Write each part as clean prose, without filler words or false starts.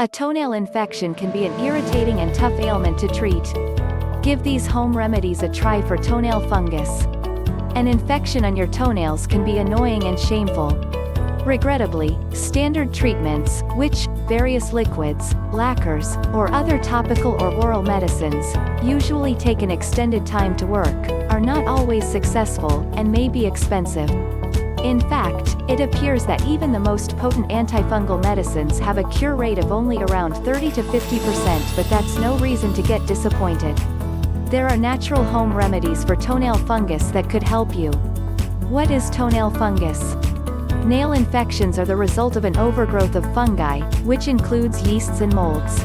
A toenail infection can be an irritating and tough ailment to treat. Give these home remedies a try for toenail fungus. An infection on your toenails can be annoying and shameful. Regrettably, standard treatments, which, various liquids, lacquers, or other topical or oral medicines, usually take an extended time to work, are not always successful, and may be expensive. In fact, it appears that even the most potent antifungal medicines have a cure rate of only around 30 to 50%, but that's no reason to get disappointed. There are natural home remedies for toenail fungus that could help you. What is toenail fungus? Nail infections are the result of an overgrowth of fungi, which includes yeasts and molds.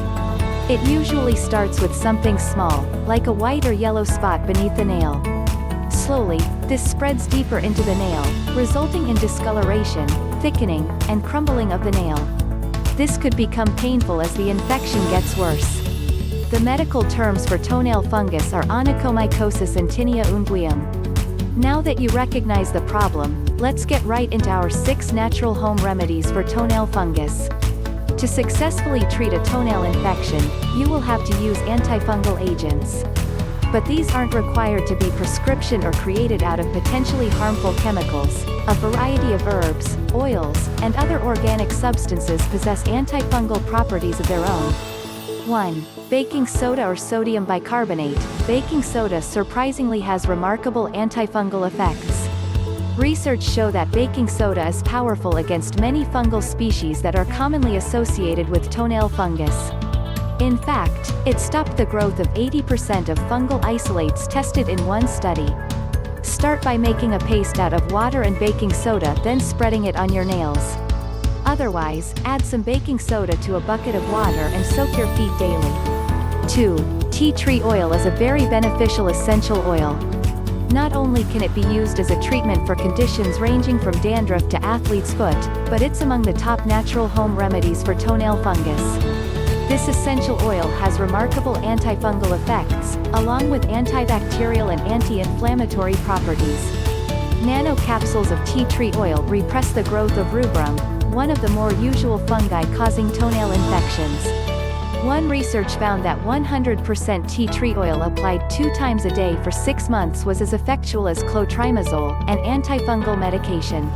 It usually starts with something small, like a white or yellow spot beneath the nail. Slowly, this spreads deeper into the nail, resulting in discoloration, thickening, and crumbling of the nail. This could become painful as the infection gets worse. The medical terms for toenail fungus are onychomycosis and tinea unguium. Now that you recognize the problem, let's get right into our 6 natural home remedies for toenail fungus. To successfully treat a toenail infection, you will have to use antifungal agents. But these aren't required to be prescription or created out of potentially harmful chemicals. A variety of herbs, oils, and other organic substances possess antifungal properties of their own. 1. Baking soda or sodium bicarbonate. Baking soda surprisingly has remarkable antifungal effects. Research show that baking soda is powerful against many fungal species that are commonly associated with toenail fungus. In fact, it stopped the growth of 80% of fungal isolates tested in one study. Start by making a paste out of water and baking soda, then spreading it on your nails. Otherwise, add some baking soda to a bucket of water and soak your feet daily. 2. Tea tree oil is a very beneficial essential oil. Not only can it be used as a treatment for conditions ranging from dandruff to athlete's foot, but it's among the top natural home remedies for toenail fungus. This essential oil has remarkable antifungal effects, along with antibacterial and anti-inflammatory properties. Nanocapsules of tea tree oil repress the growth of rubrum, one of the more usual fungi causing toenail infections. One research found that 100% tea tree oil applied 2 times a day for 6 months was as effectual as clotrimazole, an antifungal medication.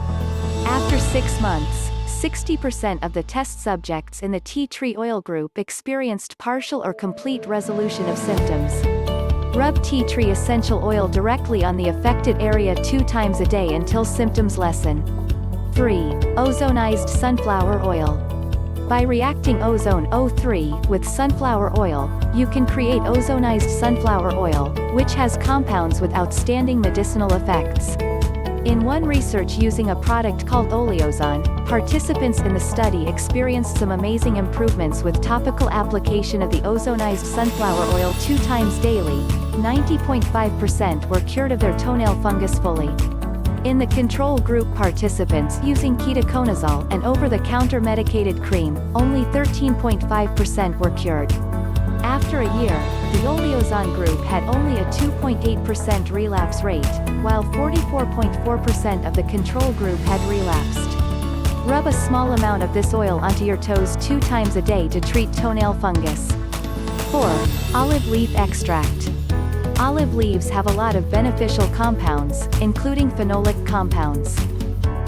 After 6 months, 60% of the test subjects in the tea tree oil group experienced partial or complete resolution of symptoms. Rub tea tree essential oil directly on the affected area 2 times a day until symptoms lessen. 3. Ozonized Sunflower Oil. By reacting ozone O3 with sunflower oil, you can create ozonized sunflower oil, which has compounds with outstanding medicinal effects. In one research using a product called oleozone, participants in the study experienced some amazing improvements with topical application of the ozonized sunflower oil 2 times daily. 90.5% were cured of their toenail fungus fully. In the control group, participants using ketoconazole, an over-the-counter medicated cream, only 13.5% were cured. After a year, the oleozone group had only a 2.8% relapse rate, while 44.4% of the control group had relapsed. Rub a small amount of this oil onto your toes 2 times a day to treat toenail fungus. 4. Olive leaf extract. Olive leaves have a lot of beneficial compounds, including phenolic compounds.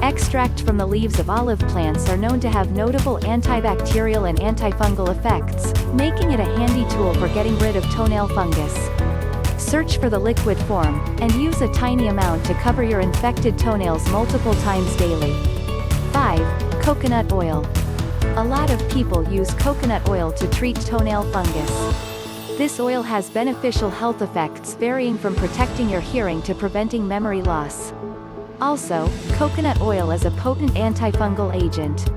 Extract from the leaves of olive plants are known to have notable antibacterial and antifungal effects, making it a handy tool for getting rid of toenail fungus. Search for the liquid form, and use a tiny amount to cover your infected toenails multiple times daily. 5. Coconut oil. A lot of people use coconut oil to treat toenail fungus. This oil has beneficial health effects varying from protecting your hearing to preventing memory loss. Also, coconut oil is a potent antifungal agent.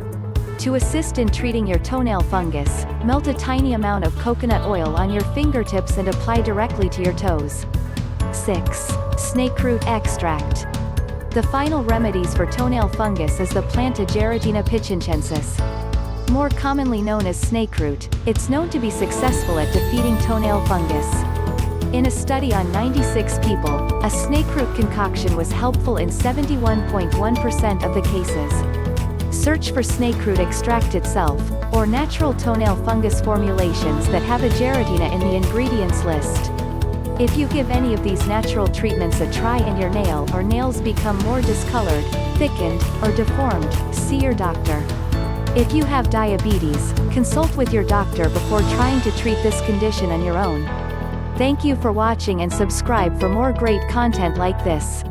To assist in treating your toenail fungus, melt a tiny amount of coconut oil on your fingertips and apply directly to your toes. 6. Snakeroot extract. The final remedies for toenail fungus is the plant Ageretina pichincensis. More commonly known as snakeroot, it's known to be successful at defeating toenail fungus. In a study on 96 people, a snakeroot concoction was helpful in 71.1% of the cases. Search for snakeroot extract itself, or natural toenail fungus formulations that have a gelatina in the ingredients list. If you give any of these natural treatments a try and your nail or nails become more discolored, thickened, or deformed, see your doctor. If you have diabetes, consult with your doctor before trying to treat this condition on your own. Thank you for watching and subscribe for more great content like this.